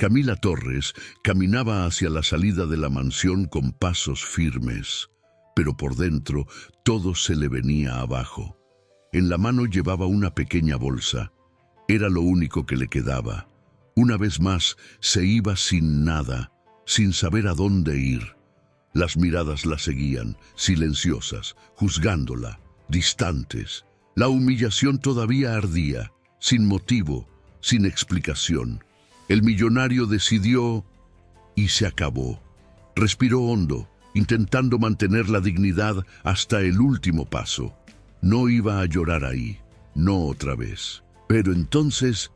Camila Torres caminaba hacia la salida de la mansión con pasos firmes, pero por dentro todo se le venía abajo. En la mano llevaba una pequeña bolsa. Era lo único que le quedaba. Una vez más se iba sin nada, sin saber a dónde ir. Las miradas la seguían, silenciosas, juzgándola, distantes. La humillación todavía ardía, sin motivo, sin explicación. El millonario decidió y se acabó. Respiró hondo, intentando mantener la dignidad hasta el último paso. No iba a llorar ahí, no otra vez. Pero entonces,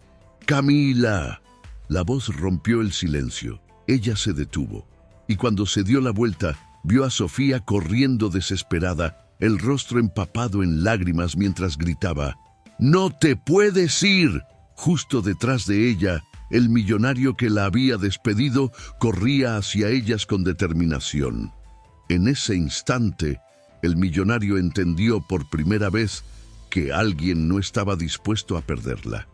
¡Camila! La voz rompió el silencio. Ella se detuvo, y cuando se dio la vuelta, vio a Sofía corriendo desesperada, el rostro empapado en lágrimas mientras gritaba, ¡No te puedes ir! Justo detrás de ella, el millonario que la había despedido corría hacia ellas con determinación. En ese instante, el millonario entendió por primera vez que alguien no estaba dispuesto a perderla.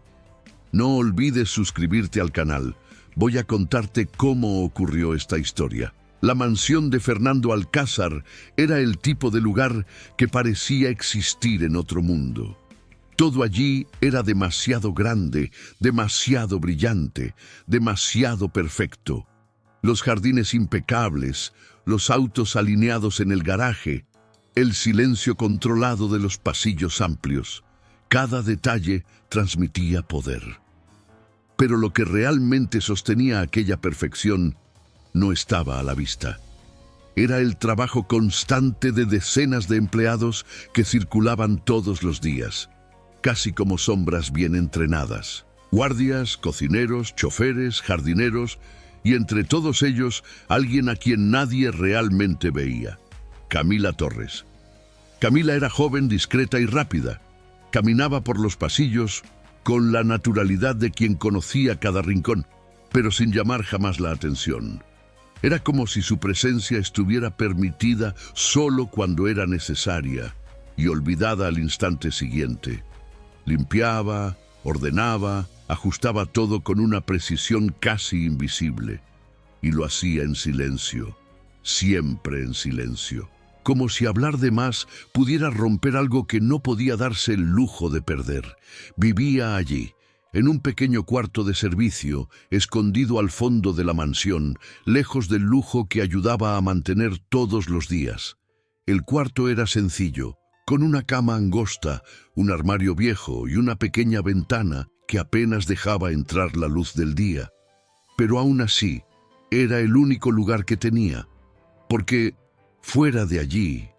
No olvides suscribirte al canal. Voy a contarte cómo ocurrió esta historia. La mansión de Fernando Alcázar era el tipo de lugar que parecía existir en otro mundo. Todo allí era demasiado grande, demasiado brillante, demasiado perfecto. Los jardines impecables, los autos alineados en el garaje, el silencio controlado de los pasillos amplios. Cada detalle transmitía poder. Pero lo que realmente sostenía aquella perfección no estaba a la vista. Era el trabajo constante de decenas de empleados que circulaban todos los días, casi como sombras bien entrenadas. Guardias, cocineros, choferes, jardineros, y entre todos ellos, alguien a quien nadie realmente veía. Camila Torres. Camila era joven, discreta y rápida. Caminaba por los pasillos con la naturalidad de quien conocía cada rincón, pero sin llamar jamás la atención. Era como si su presencia estuviera permitida solo cuando era necesaria y olvidada al instante siguiente. Limpiaba, ordenaba, ajustaba todo con una precisión casi invisible, y lo hacía en silencio, siempre en silencio, como si hablar de más pudiera romper algo que no podía darse el lujo de perder. Vivía allí, en un pequeño cuarto de servicio, escondido al fondo de la mansión, lejos del lujo que ayudaba a mantener todos los días. El cuarto era sencillo, con una cama angosta, un armario viejo y una pequeña ventana que apenas dejaba entrar la luz del día. Pero aún así, era el único lugar que tenía, porque fuera de allí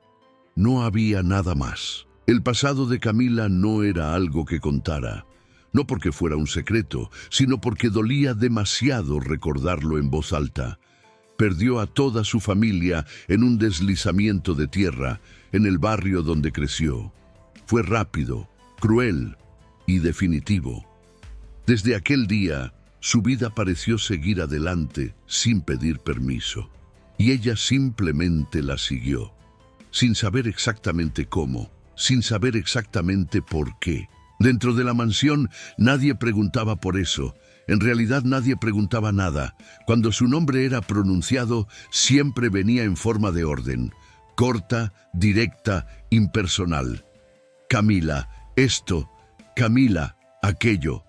no había nada más. El pasado de Camila no era algo que contara, no porque fuera un secreto, sino porque dolía demasiado recordarlo en voz alta. Perdió a toda su familia en un deslizamiento de tierra en el barrio donde creció. Fue rápido, cruel y definitivo. Desde aquel día, su vida pareció seguir adelante sin pedir permiso. Y ella simplemente la siguió, sin saber exactamente cómo, sin saber exactamente por qué. Dentro de la mansión nadie preguntaba por eso. En realidad nadie preguntaba nada. Cuando su nombre era pronunciado, siempre venía en forma de orden, corta, directa, impersonal. Camila, esto, Camila, aquello.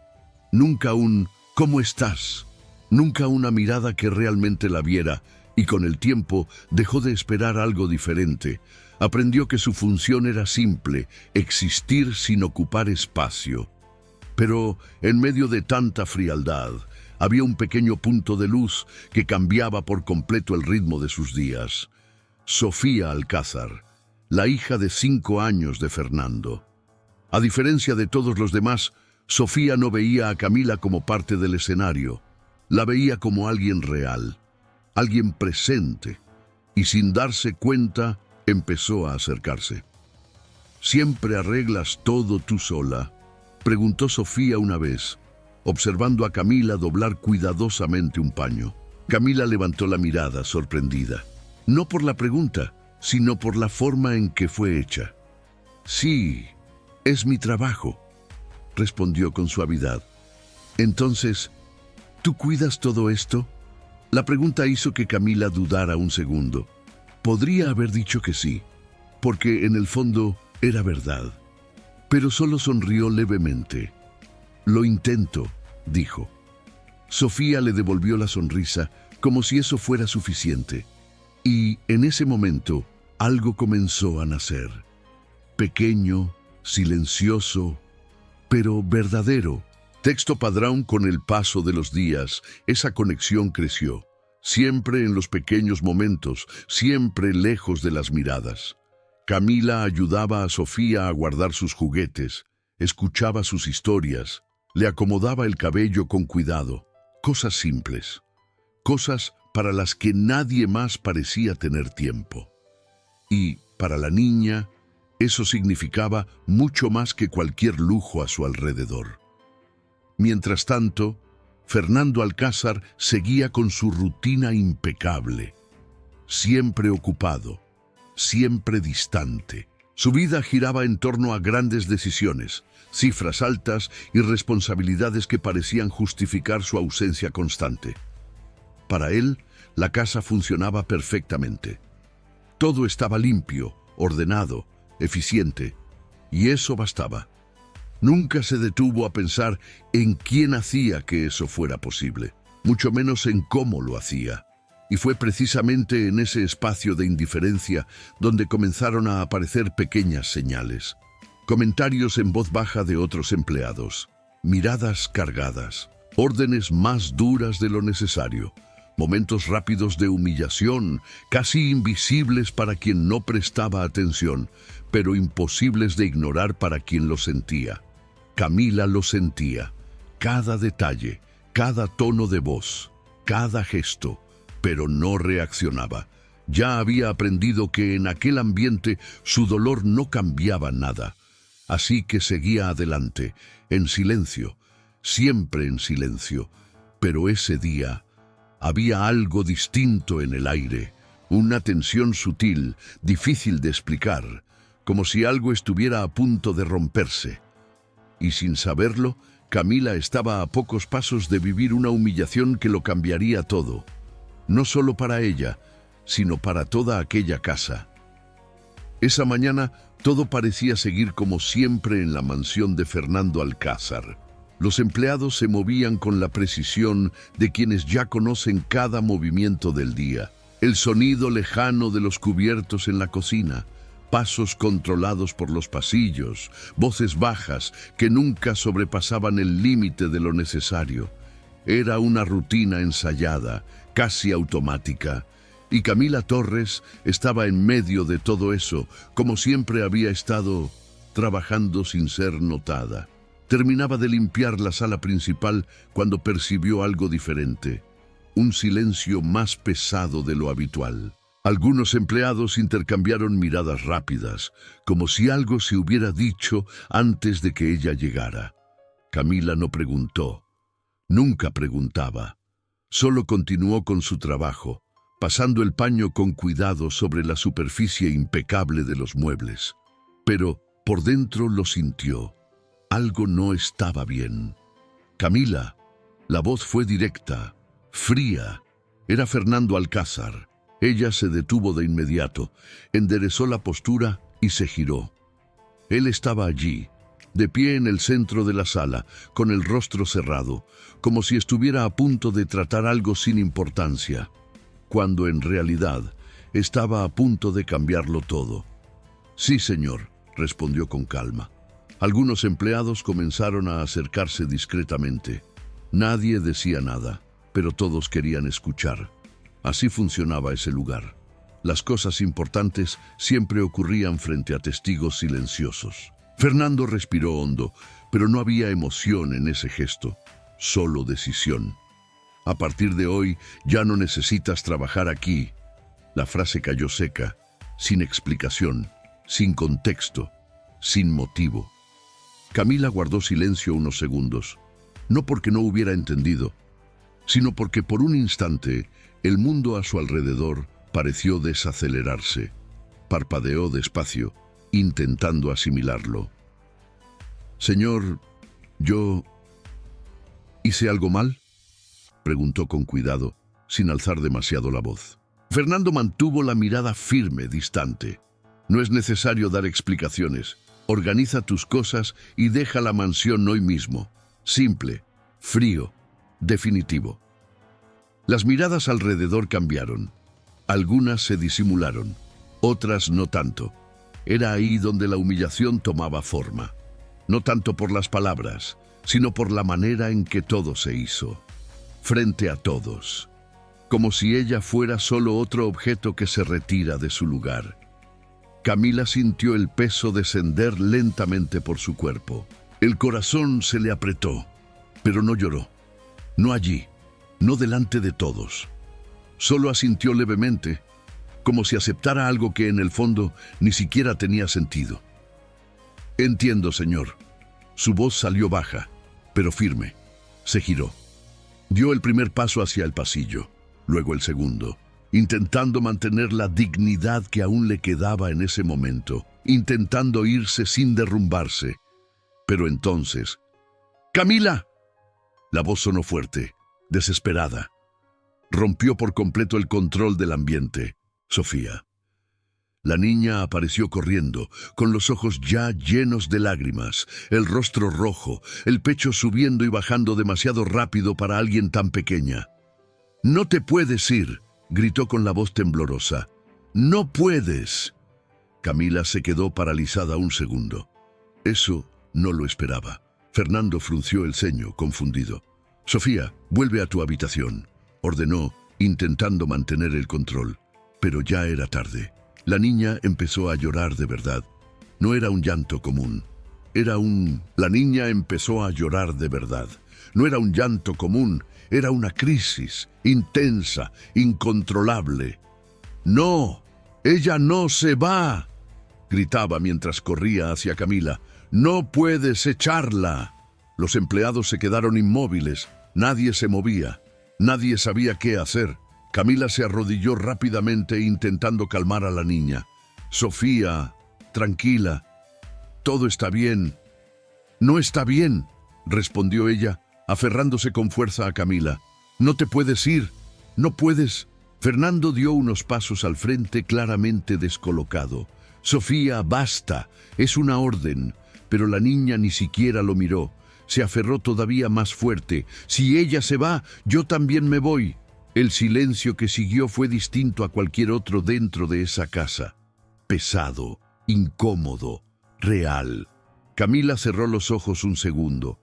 Nunca un ¿cómo estás? Nunca una mirada que realmente la viera, y con el tiempo dejó de esperar algo diferente. Aprendió que su función era simple, existir sin ocupar espacio. Pero en medio de tanta frialdad, había un pequeño punto de luz que cambiaba por completo el ritmo de sus días. Sofía Alcázar, la hija de 5 años de Fernando. A diferencia de todos los demás, Sofía no veía a Camila como parte del escenario. La veía como alguien real, alguien presente, y sin darse cuenta, empezó a acercarse. ¿Siempre arreglas todo tú sola?, preguntó Sofía una vez, observando a Camila doblar cuidadosamente un paño. Camila levantó la mirada, sorprendida, no por la pregunta, sino por la forma en que fue hecha. Sí, es mi trabajo, respondió con suavidad. Entonces, ¿Tú cuidas todo esto? La pregunta hizo que Camila dudara un segundo. Podría haber dicho que sí, porque en el fondo era verdad. Pero solo sonrió levemente. Lo intento, dijo. Sofía le devolvió la sonrisa como si eso fuera suficiente. Y en ese momento algo comenzó a nacer. Pequeño, silencioso, pero verdadero. Texto Padrón. Con el paso de los días, esa conexión creció. Siempre en los pequeños momentos, siempre lejos de las miradas. Camila ayudaba a Sofía a guardar sus juguetes, escuchaba sus historias, le acomodaba el cabello con cuidado. Cosas simples, cosas para las que nadie más parecía tener tiempo. Y, para la niña, eso significaba mucho más que cualquier lujo a su alrededor. Mientras tanto, Fernando Alcázar seguía con su rutina impecable, siempre ocupado, siempre distante. Su vida giraba en torno a grandes decisiones, cifras altas y responsabilidades que parecían justificar su ausencia constante. Para él, la casa funcionaba perfectamente. Todo estaba limpio, ordenado, eficiente, y eso bastaba. Nunca se detuvo a pensar en quién hacía que eso fuera posible, mucho menos en cómo lo hacía. Y fue precisamente en ese espacio de indiferencia donde comenzaron a aparecer pequeñas señales. Comentarios en voz baja de otros empleados, miradas cargadas, órdenes más duras de lo necesario, momentos rápidos de humillación, casi invisibles para quien no prestaba atención, pero imposibles de ignorar para quien lo sentía. Camila lo sentía, cada detalle, cada tono de voz, cada gesto, pero no reaccionaba. Ya había aprendido que en aquel ambiente su dolor no cambiaba nada. Así que seguía adelante, en silencio, siempre en silencio. Pero ese día había algo distinto en el aire, una tensión sutil, difícil de explicar, como si algo estuviera a punto de romperse. Y sin saberlo, Camila estaba a pocos pasos de vivir una humillación que lo cambiaría todo. No solo para ella, sino para toda aquella casa. Esa mañana todo parecía seguir como siempre en la mansión de Fernando Alcázar. Los empleados se movían con la precisión de quienes ya conocen cada movimiento del día. El sonido lejano de los cubiertos en la cocina, pasos controlados por los pasillos, voces bajas que nunca sobrepasaban el límite de lo necesario. Era una rutina ensayada, casi automática, y Camila Torres estaba en medio de todo eso, como siempre había estado, trabajando sin ser notada. Terminaba de limpiar la sala principal cuando percibió algo diferente, un silencio más pesado de lo habitual. Algunos empleados intercambiaron miradas rápidas, como si algo se hubiera dicho antes de que ella llegara. Camila no preguntó, nunca preguntaba. Solo continuó con su trabajo, pasando el paño con cuidado sobre la superficie impecable de los muebles. Pero por dentro lo sintió. Algo no estaba bien. Camila, la voz fue directa, fría. Era Fernando Alcázar. Ella se detuvo de inmediato, enderezó la postura y se giró. Él estaba allí, de pie en el centro de la sala, con el rostro cerrado, como si estuviera a punto de tratar algo sin importancia, cuando en realidad estaba a punto de cambiarlo todo. «Sí, señor», respondió con calma. Algunos empleados comenzaron a acercarse discretamente. Nadie decía nada, pero todos querían escuchar. Así funcionaba ese lugar. Las cosas importantes siempre ocurrían frente a testigos silenciosos. Fernando respiró hondo, pero no había emoción en ese gesto, solo decisión. «A partir de hoy ya no necesitas trabajar aquí». La frase cayó seca, sin explicación, sin contexto, sin motivo. Camila guardó silencio unos segundos, no porque no hubiera entendido, sino porque por un instante el mundo a su alrededor pareció desacelerarse. Parpadeó despacio, intentando asimilarlo. «Señor, yo... ¿hice algo mal?». preguntó con cuidado, sin alzar demasiado la voz. Fernando mantuvo la mirada firme, distante. No es necesario dar explicaciones. Organiza tus cosas y deja la mansión hoy mismo. Simple, frío, definitivo. Las miradas alrededor cambiaron. Algunas se disimularon, otras no tanto. Era ahí donde la humillación tomaba forma. No tanto por las palabras, sino por la manera en que todo se hizo. Frente a todos. Como si ella fuera solo otro objeto que se retira de su lugar. Camila sintió el peso descender lentamente por su cuerpo. El corazón se le apretó, pero no lloró. No allí, no delante de todos. Solo asintió levemente, como si aceptara algo que en el fondo ni siquiera tenía sentido. Entiendo, señor. Su voz salió baja, pero firme. Se giró. Dio el primer paso hacia el pasillo, luego el segundo, intentando mantener la dignidad que aún le quedaba en ese momento, intentando irse sin derrumbarse. Pero entonces... ¡Camila! La voz sonó fuerte, desesperada. Rompió por completo el control del ambiente. Sofía. La niña apareció corriendo, con los ojos ya llenos de lágrimas, el rostro rojo, el pecho subiendo y bajando demasiado rápido para alguien tan pequeña. «No te puedes ir», gritó con la voz temblorosa. «No puedes». Camila se quedó paralizada un segundo. Eso no lo esperaba. Fernando frunció el ceño, confundido. «Sofía, vuelve a tu habitación», ordenó, intentando mantener el control. Pero ya era tarde. La niña empezó a llorar de verdad. No era un llanto común. La niña empezó a llorar de verdad. No era un llanto común. Era una crisis, intensa, incontrolable. «¡No! ¡Ella no se va!», gritaba mientras corría hacia Camila. «¡No puedes echarla!». Los empleados se quedaron inmóviles. Nadie se movía. Nadie sabía qué hacer. Camila se arrodilló rápidamente intentando calmar a la niña. «Sofía, tranquila. Todo está bien». «No está bien», respondió ella, aferrándose con fuerza a Camila. «No te puedes ir. No puedes». Fernando dio unos pasos al frente, claramente descolocado. «Sofía, basta. Es una orden». Pero la niña ni siquiera lo miró. Se aferró todavía más fuerte. «Si ella se va, yo también me voy». El silencio que siguió fue distinto a cualquier otro dentro de esa casa. Pesado, incómodo, real. Camila cerró los ojos un segundo.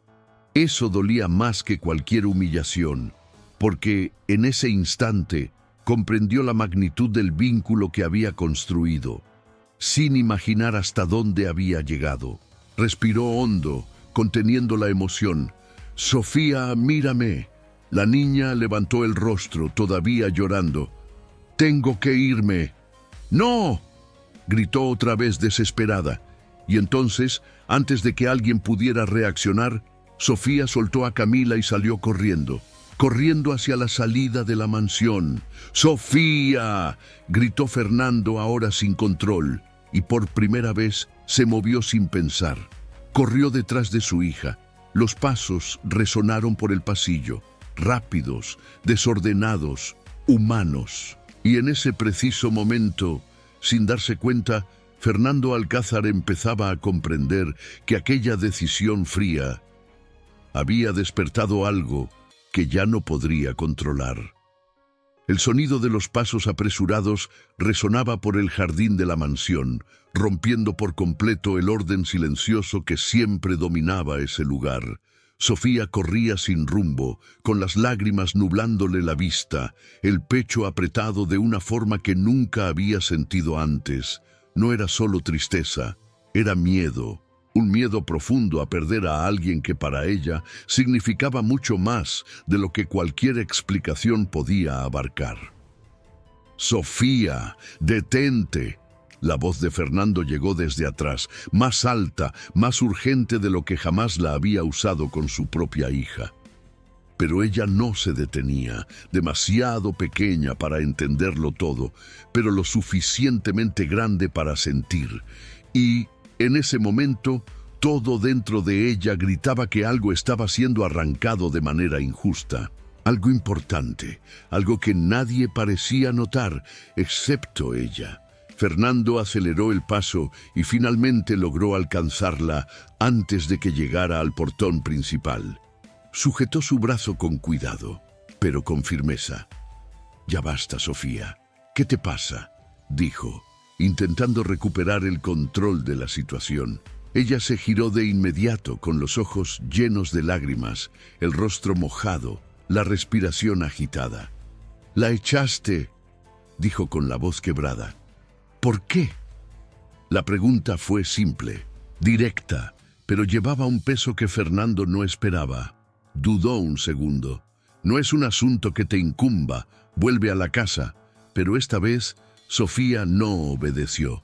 Eso dolía más que cualquier humillación, porque en ese instante comprendió la magnitud del vínculo que había construido, sin imaginar hasta dónde había llegado. Respiró hondo, conteniendo la emoción. «Sofía, mírame». La niña levantó el rostro, todavía llorando. «Tengo que irme». «¡No!», gritó otra vez desesperada. Y entonces, antes de que alguien pudiera reaccionar, Sofía soltó a Camila y salió corriendo hacia la salida de la mansión. «¡Sofía!», gritó Fernando, ahora sin control, y por primera vez se movió sin pensar. Corrió detrás de su hija. Los pasos resonaron por el pasillo. Rápidos, desordenados, humanos. Y en ese preciso momento, sin darse cuenta, Fernando Alcázar empezaba a comprender que aquella decisión fría había despertado algo que ya no podría controlar. El sonido de los pasos apresurados resonaba por el jardín de la mansión, rompiendo por completo el orden silencioso que siempre dominaba ese lugar. Sofía corría sin rumbo, con las lágrimas nublándole la vista, el pecho apretado de una forma que nunca había sentido antes. No era solo tristeza, era miedo, un miedo profundo a perder a alguien que para ella significaba mucho más de lo que cualquier explicación podía abarcar. «Sofía, detente». La voz de Fernando llegó desde atrás, más alta, más urgente de lo que jamás la había usado con su propia hija. Pero ella no se detenía, demasiado pequeña para entenderlo todo, pero lo suficientemente grande para sentir. Y, en ese momento, todo dentro de ella gritaba que algo estaba siendo arrancado de manera injusta. Algo importante, algo que nadie parecía notar, excepto ella. Fernando aceleró el paso y finalmente logró alcanzarla antes de que llegara al portón principal. Sujetó su brazo con cuidado, pero con firmeza. «Ya basta, Sofía. ¿Qué te pasa?», dijo, intentando recuperar el control de la situación. Ella se giró de inmediato con los ojos llenos de lágrimas, el rostro mojado, la respiración agitada. «La echaste», dijo con la voz quebrada. «¿Por qué?». La pregunta fue simple, directa, pero llevaba un peso que Fernando no esperaba. Dudó un segundo. «No es un asunto que te incumba, vuelve a la casa». Pero esta vez Sofía no obedeció.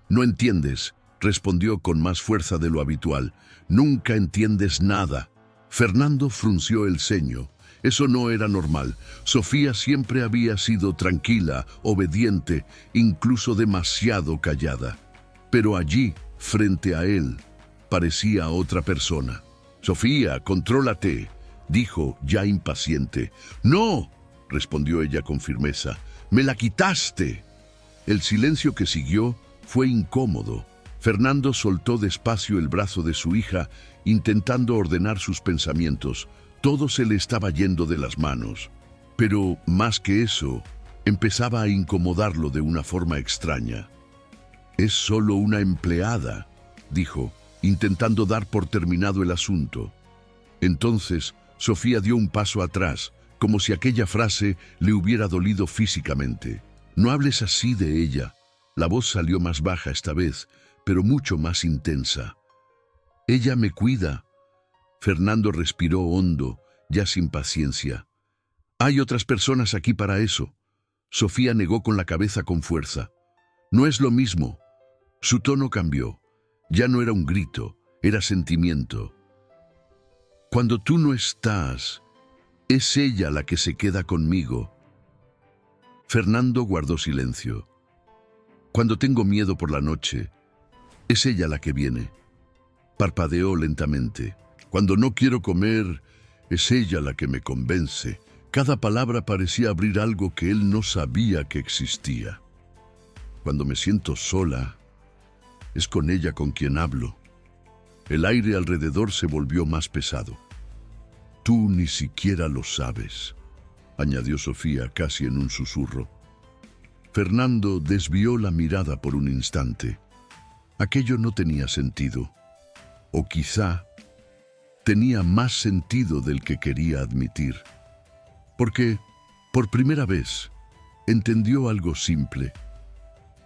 «No entiendes», respondió con más fuerza de lo habitual. «Nunca entiendes nada». Fernando frunció el ceño. Eso no era normal. Sofía siempre había sido tranquila, obediente, incluso demasiado callada. Pero allí, frente a él, parecía otra persona. «Sofía, contrólate», dijo, ya impaciente. «No», respondió ella con firmeza. «Me la quitaste». El silencio que siguió fue incómodo. Fernando soltó despacio el brazo de su hija, intentando ordenar sus pensamientos. Todo se le estaba yendo de las manos. Pero, más que eso, empezaba a incomodarlo de una forma extraña. «Es solo una empleada», dijo, intentando dar por terminado el asunto. Entonces, Sofía dio un paso atrás, como si aquella frase le hubiera dolido físicamente. «No hables así de ella». La voz salió más baja esta vez, pero mucho más intensa. «Ella me cuida». Fernando respiró hondo, ya sin paciencia. «Hay otras personas aquí para eso». Sofía negó con la cabeza con fuerza. «No es lo mismo». Su tono cambió. Ya no era un grito, era sentimiento. «Cuando tú no estás, es ella la que se queda conmigo». Fernando guardó silencio. «Cuando tengo miedo por la noche, es ella la que viene». Parpadeó lentamente. «Cuando no quiero comer, es ella la que me convence». Cada palabra parecía abrir algo que él no sabía que existía. «Cuando me siento sola, es con ella con quien hablo». El aire alrededor se volvió más pesado. «Tú ni siquiera lo sabes», añadió Sofía casi en un susurro. Fernando desvió la mirada por un instante. Aquello no tenía sentido. O quizá tenía más sentido del que quería admitir. Porque, por primera vez, entendió algo simple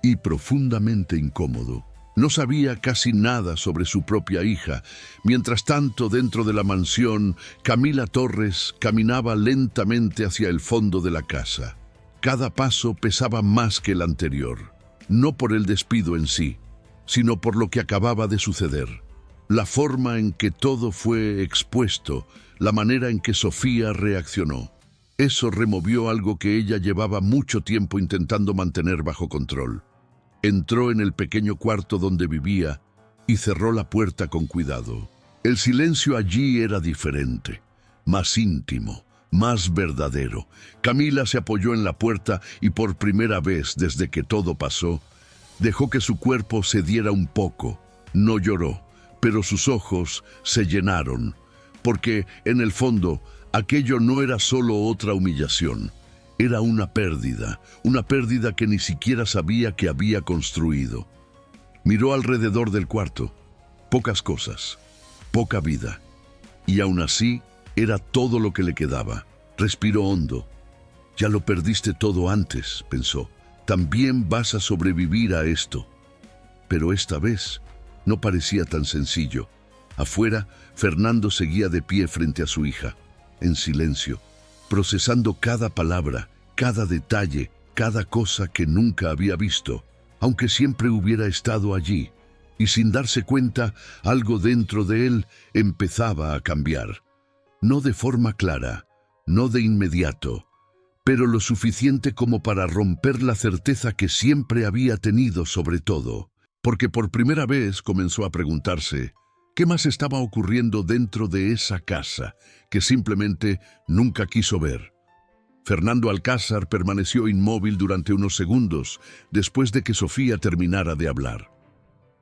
y profundamente incómodo. No sabía casi nada sobre su propia hija. Mientras tanto, dentro de la mansión, Camila Torres caminaba lentamente hacia el fondo de la casa. Cada paso pesaba más que el anterior, no por el despido en sí, sino por lo que acababa de suceder. La forma en que todo fue expuesto, la manera en que Sofía reaccionó. Eso removió algo que ella llevaba mucho tiempo intentando mantener bajo control. Entró en el pequeño cuarto donde vivía y cerró la puerta con cuidado. El silencio allí era diferente, más íntimo, más verdadero. Camila se apoyó en la puerta y por primera vez desde que todo pasó, dejó que su cuerpo se diera un poco. No lloró, pero sus ojos se llenaron, porque en el fondo aquello no era solo otra humillación. Era una pérdida que ni siquiera sabía que había construido. Miró alrededor del cuarto. Pocas cosas, poca vida. Y aún así, era todo lo que le quedaba. Respiró hondo. «Ya lo perdiste todo antes», pensó. «También vas a sobrevivir a esto». Pero esta vez no parecía tan sencillo. Afuera, Fernando seguía de pie frente a su hija, en silencio, procesando cada palabra, cada detalle, cada cosa que nunca había visto, aunque siempre hubiera estado allí, y sin darse cuenta, algo dentro de él empezaba a cambiar. No de forma clara, no de inmediato, pero lo suficiente como para romper la certeza que siempre había tenido sobre todo, porque por primera vez comenzó a preguntarse, ¿Qué más estaba ocurriendo dentro de esa casa que simplemente nunca quiso ver? Fernando Alcázar permaneció inmóvil durante unos segundos después de que Sofía terminara de hablar.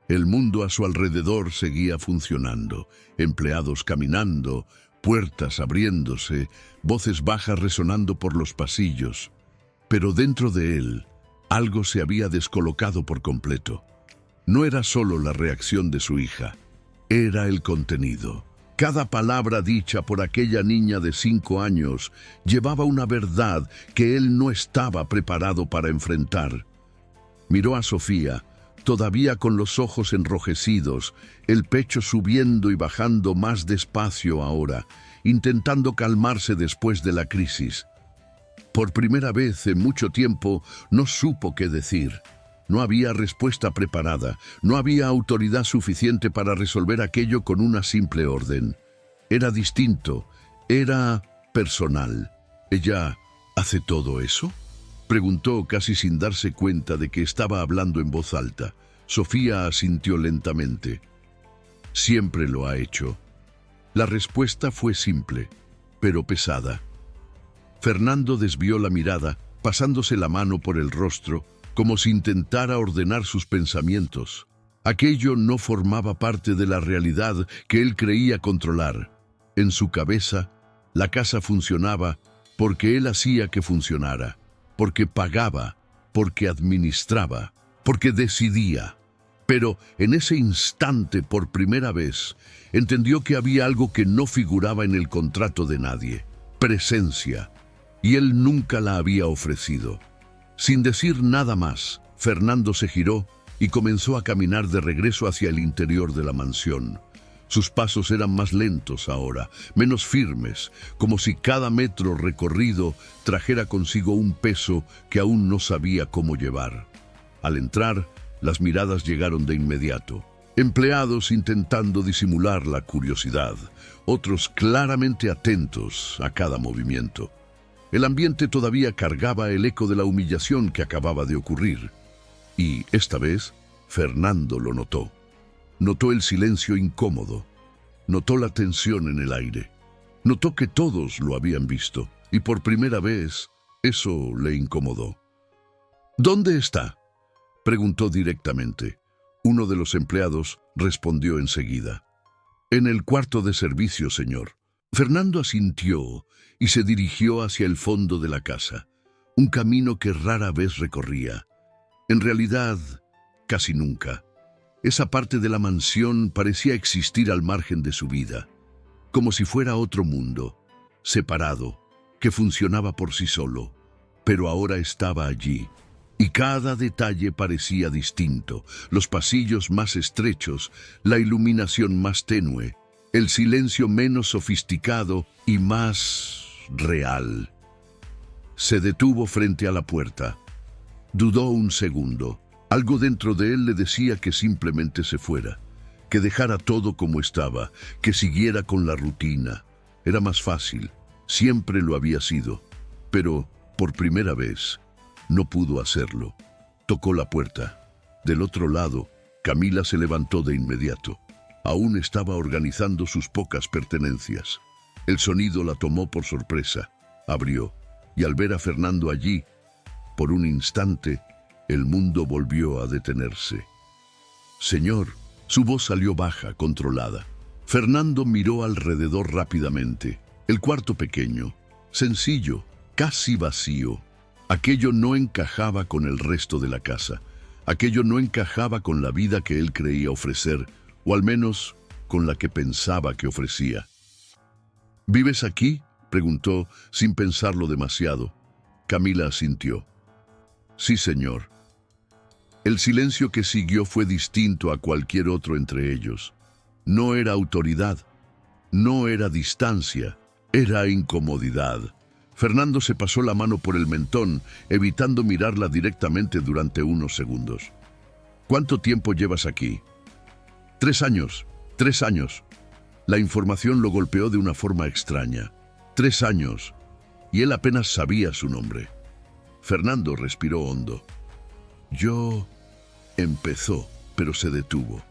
El mundo a su alrededor seguía funcionando, empleados caminando, puertas abriéndose, voces bajas resonando por los pasillos. Pero dentro de él, algo se había descolocado por completo. No era solo la reacción de su hija, era el contenido. Cada palabra dicha por aquella niña de 5 años llevaba una verdad que él no estaba preparado para enfrentar. Miró a Sofía, todavía con los ojos enrojecidos, el pecho subiendo y bajando más despacio ahora, intentando calmarse después de la crisis. Por primera vez en mucho tiempo no supo qué decir. No había respuesta preparada, no había autoridad suficiente para resolver aquello con una simple orden. Era distinto, era personal. ¿Ella hace todo eso?, preguntó casi sin darse cuenta de que estaba hablando en voz alta. Sofía asintió lentamente. Siempre lo ha hecho. La respuesta fue simple, pero pesada. Fernando desvió la mirada, pasándose la mano por el rostro, como si intentara ordenar sus pensamientos. Aquello no formaba parte de la realidad que él creía controlar. En su cabeza, la casa funcionaba porque él hacía que funcionara, porque pagaba, porque administraba, porque decidía. Pero en ese instante, por primera vez, entendió que había algo que no figuraba en el contrato de nadie: presencia. Y él nunca la había ofrecido. Sin decir nada más, Fernando se giró y comenzó a caminar de regreso hacia el interior de la mansión. Sus pasos eran más lentos ahora, menos firmes, como si cada metro recorrido trajera consigo un peso que aún no sabía cómo llevar. Al entrar, las miradas llegaron de inmediato. Empleados intentando disimular la curiosidad, otros claramente atentos a cada movimiento. El ambiente todavía cargaba el eco de la humillación que acababa de ocurrir. Y esta vez, Fernando lo notó. Notó el silencio incómodo. Notó la tensión en el aire. Notó que todos lo habían visto. Y por primera vez, eso le incomodó. ¿Dónde está?, preguntó directamente. Uno de los empleados respondió enseguida. En el cuarto de servicio, señor. Fernando asintió y se dirigió hacia el fondo de la casa, un camino que rara vez recorría. En realidad, casi nunca. Esa parte de la mansión parecía existir al margen de su vida, como si fuera otro mundo, separado, que funcionaba por sí solo, pero ahora estaba allí. Y cada detalle parecía distinto: los pasillos más estrechos, la iluminación más tenue, el silencio menos sofisticado y más real. Se detuvo frente a la puerta. Dudó un segundo. Algo dentro de él le decía que simplemente se fuera, que dejara todo como estaba, que siguiera con la rutina. Era más fácil, siempre lo había sido, pero por primera vez no pudo hacerlo. Tocó la puerta. Del otro lado, Camila se levantó de inmediato. Aún estaba organizando sus pocas pertenencias. El sonido la tomó por sorpresa. Abrió, y al ver a Fernando allí, por un instante, el mundo volvió a detenerse. «Señor», su voz salió baja, controlada. Fernando miró alrededor rápidamente. El cuarto pequeño, sencillo, casi vacío. Aquello no encajaba con el resto de la casa. Aquello no encajaba con la vida que él creía ofrecer, o al menos con la que pensaba que ofrecía. «¿Vives aquí?», preguntó, sin pensarlo demasiado. Camila asintió. «Sí, señor». El silencio que siguió fue distinto a cualquier otro entre ellos. No era autoridad, no era distancia, era incomodidad. Fernando se pasó la mano por el mentón, evitando mirarla directamente durante unos segundos. «¿Cuánto tiempo llevas aquí?». 3 años, 3 años. La información lo golpeó de una forma extraña. 3 años, y él apenas sabía su nombre. Fernando respiró hondo. «Yo...» empezó, pero se detuvo.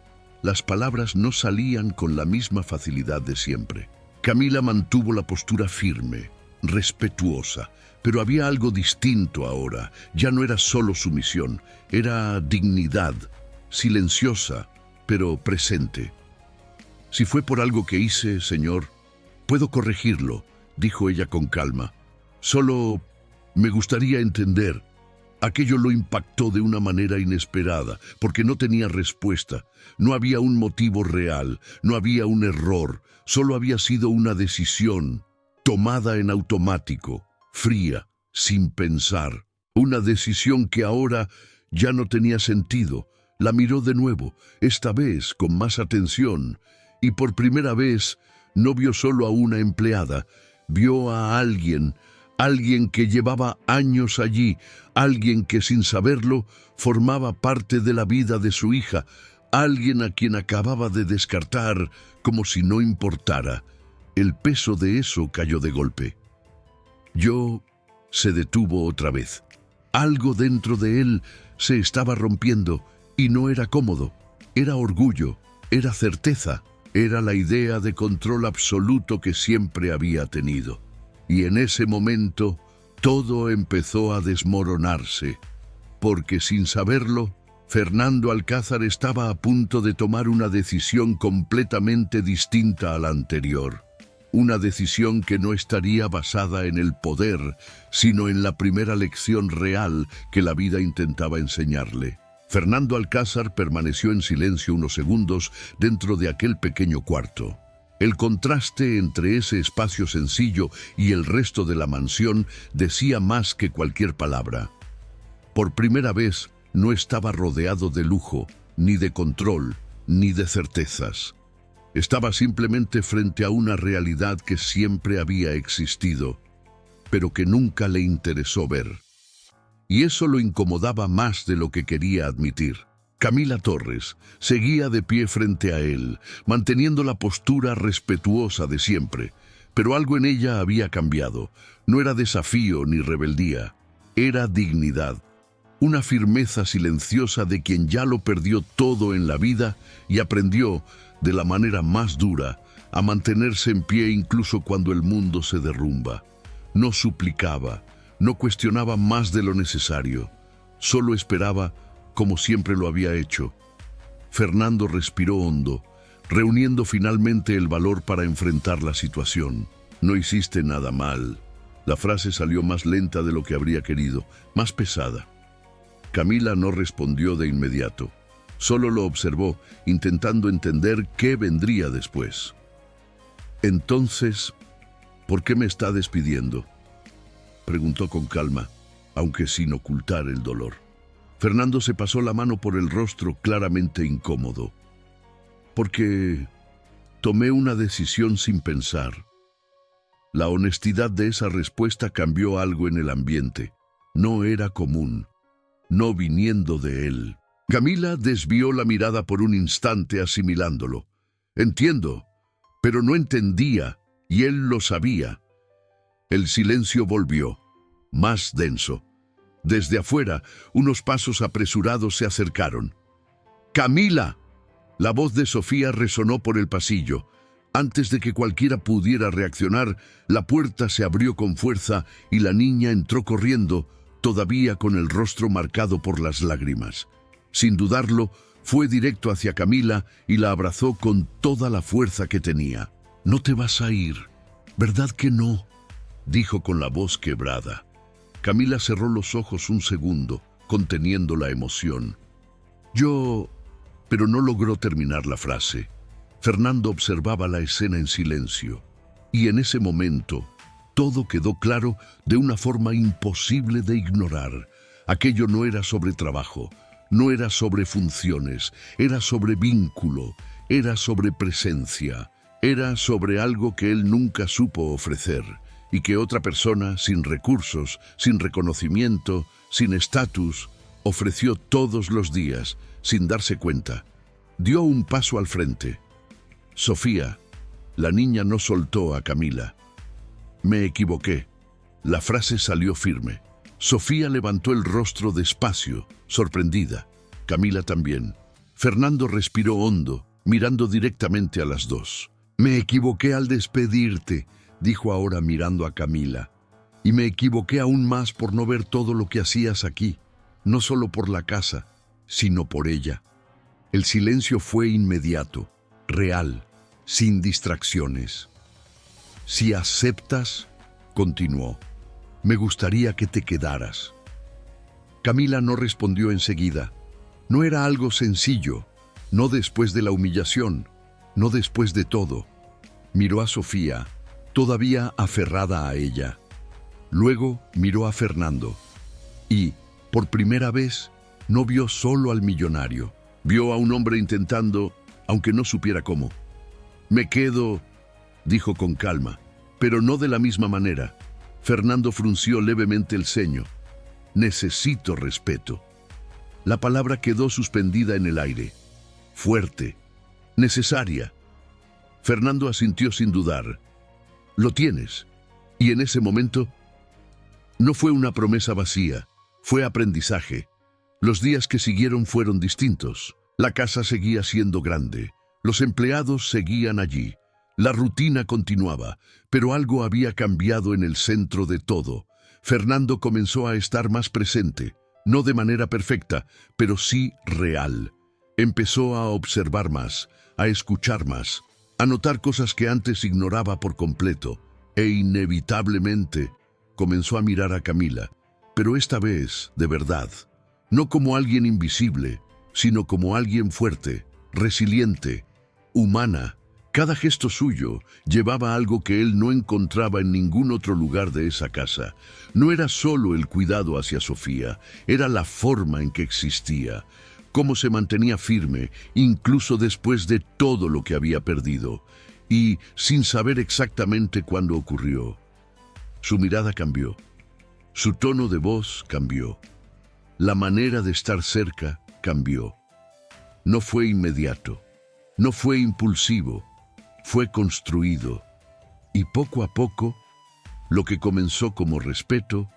las palabras no salían con la misma facilidad de siempre. Camila mantuvo la postura firme, respetuosa, pero había algo distinto ahora. Ya no era solo sumisión, era dignidad, silenciosa, pero presente. «Si fue por algo que hice, señor, puedo corregirlo», dijo ella con calma. «Solo me gustaría entender». Aquello lo impactó de una manera inesperada, porque no tenía respuesta. No había un motivo real, no había un error, solo había sido una decisión, tomada en automático, fría, sin pensar. Una decisión que ahora ya no tenía sentido. La miró de nuevo, esta vez con más atención, y por primera vez no vio solo a una empleada, vio a alguien que llevaba años allí, alguien que sin saberlo formaba parte de la vida de su hija, alguien a quien acababa de descartar como si no importara. El peso de eso cayó de golpe. Yo se detuvo otra vez. Algo dentro de él se estaba rompiendo y no era cómodo. Era orgullo, era certeza, era la idea de control absoluto que siempre había tenido. Y en ese momento todo empezó a desmoronarse, porque sin saberlo, Fernando Alcázar estaba a punto de tomar una decisión completamente distinta a la anterior. Una decisión que no estaría basada en el poder, sino en la primera lección real que la vida intentaba enseñarle. Fernando Alcázar permaneció en silencio unos segundos dentro de aquel pequeño cuarto. El contraste entre ese espacio sencillo y el resto de la mansión decía más que cualquier palabra. Por primera vez no estaba rodeado de lujo, ni de control, ni de certezas. Estaba simplemente frente a una realidad que siempre había existido, pero que nunca le interesó ver. Y eso lo incomodaba más de lo que quería admitir. Camila Torres seguía de pie frente a él, manteniendo la postura respetuosa de siempre, pero algo en ella había cambiado. No era desafío ni rebeldía, era dignidad, una firmeza silenciosa de quien ya lo perdió todo en la vida y aprendió, de la manera más dura, a mantenerse en pie incluso cuando el mundo se derrumba. No suplicaba, no cuestionaba más de lo necesario, solo esperaba como siempre lo había hecho. Fernando respiró hondo, reuniendo finalmente el valor para enfrentar la situación. «No hiciste nada mal». La frase salió más lenta de lo que habría querido, más pesada. Camila no respondió de inmediato, solo lo observó, intentando entender qué vendría después. «Entonces, ¿por qué me está despidiendo?», preguntó con calma, aunque sin ocultar el dolor. Fernando se pasó la mano por el rostro, claramente incómodo. «Porque tomé una decisión sin pensar». La honestidad de esa respuesta cambió algo en el ambiente. No era común, no viniendo de él. Camila desvió la mirada por un instante asimilándolo. «Entiendo, pero no entendía, y él lo sabía». El silencio volvió, más denso. Desde afuera, unos pasos apresurados se acercaron. «¡Camila!». La voz de Sofía resonó por el pasillo. Antes de que cualquiera pudiera reaccionar, la puerta se abrió con fuerza y la niña entró corriendo, todavía con el rostro marcado por las lágrimas. Sin dudarlo, fue directo hacia Camila y la abrazó con toda la fuerza que tenía. «No te vas a ir, ¿verdad que no?», dijo con la voz quebrada. Camila cerró los ojos un segundo, conteniendo la emoción. Pero no logró terminar la frase. Fernando observaba la escena en silencio, y en ese momento todo quedó claro de una forma imposible de ignorar. Aquello no era sobre trabajo, no era sobre funciones, era sobre vínculo, era sobre presencia, era sobre algo que él nunca supo ofrecer, y que otra persona, sin recursos, sin reconocimiento, sin estatus, ofreció todos los días, sin darse cuenta. Dio un paso al frente. «Sofía». La niña no soltó a Camila. «Me equivoqué». La frase salió firme. Sofía levantó el rostro despacio, sorprendida. Camila también. Fernando respiró hondo, mirando directamente a las dos. «Me equivoqué al despedirte», dijo ahora mirando a Camila. «Y me equivoqué aún más por no ver todo lo que hacías aquí, no solo por la casa, sino por ella». El silencio fue inmediato, real, sin distracciones. «Si aceptas», continuó, «me gustaría que te quedaras». Camila no respondió enseguida. No era algo sencillo, no después de la humillación, no después de todo. Miró a Sofía, todavía aferrada a ella. Luego miró a Fernando y, por primera vez, no vio solo al millonario. Vio a un hombre intentando, aunque no supiera cómo. «Me quedo», dijo con calma, pero no de la misma manera. Fernando frunció levemente el ceño. «Necesito respeto». La palabra quedó suspendida en el aire. Fuerte, necesaria. Fernando asintió sin dudar. «Lo tienes». Y en ese momento, no fue una promesa vacía, fue aprendizaje. Los días que siguieron fueron distintos. La casa seguía siendo grande. Los empleados seguían allí. La rutina continuaba, pero algo había cambiado en el centro de todo. Fernando comenzó a estar más presente, no de manera perfecta, pero sí real. Empezó a observar más, a escuchar más, a notar cosas que antes ignoraba por completo, e inevitablemente comenzó a mirar a Camila, pero esta vez, de verdad, no como alguien invisible, sino como alguien fuerte, resiliente, humana. Cada gesto suyo llevaba algo que él no encontraba en ningún otro lugar de esa casa. No era solo el cuidado hacia Sofía, era la forma en que existía, cómo se mantenía firme, incluso después de todo lo que había perdido, y sin saber exactamente cuándo ocurrió. Su mirada cambió, su tono de voz cambió, la manera de estar cerca cambió. No fue inmediato, no fue impulsivo, fue construido, y poco a poco, lo que comenzó como respeto,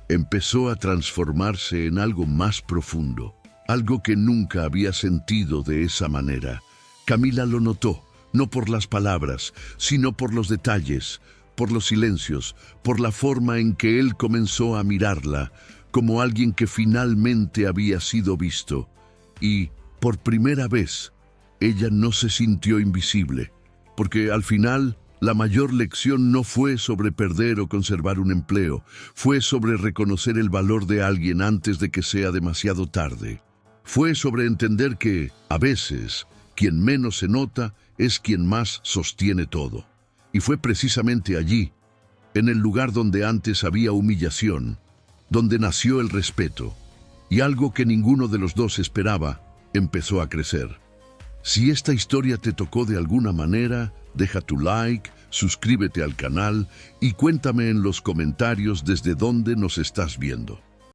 empezó a transformarse en algo más profundo, algo que nunca había sentido de esa manera. Camila lo notó, no por las palabras, sino por los detalles, por los silencios, por la forma en que él comenzó a mirarla, como alguien que finalmente había sido visto. Y, por primera vez, ella no se sintió invisible, porque al final la mayor lección no fue sobre perder o conservar un empleo, fue sobre reconocer el valor de alguien antes de que sea demasiado tarde. Fue sobre entender que, a veces, quien menos se nota es quien más sostiene todo. Y fue precisamente allí, en el lugar donde antes había humillación, donde nació el respeto, y algo que ninguno de los dos esperaba, empezó a crecer. Si esta historia te tocó de alguna manera, deja tu like, suscríbete al canal y cuéntame en los comentarios desde dónde nos estás viendo.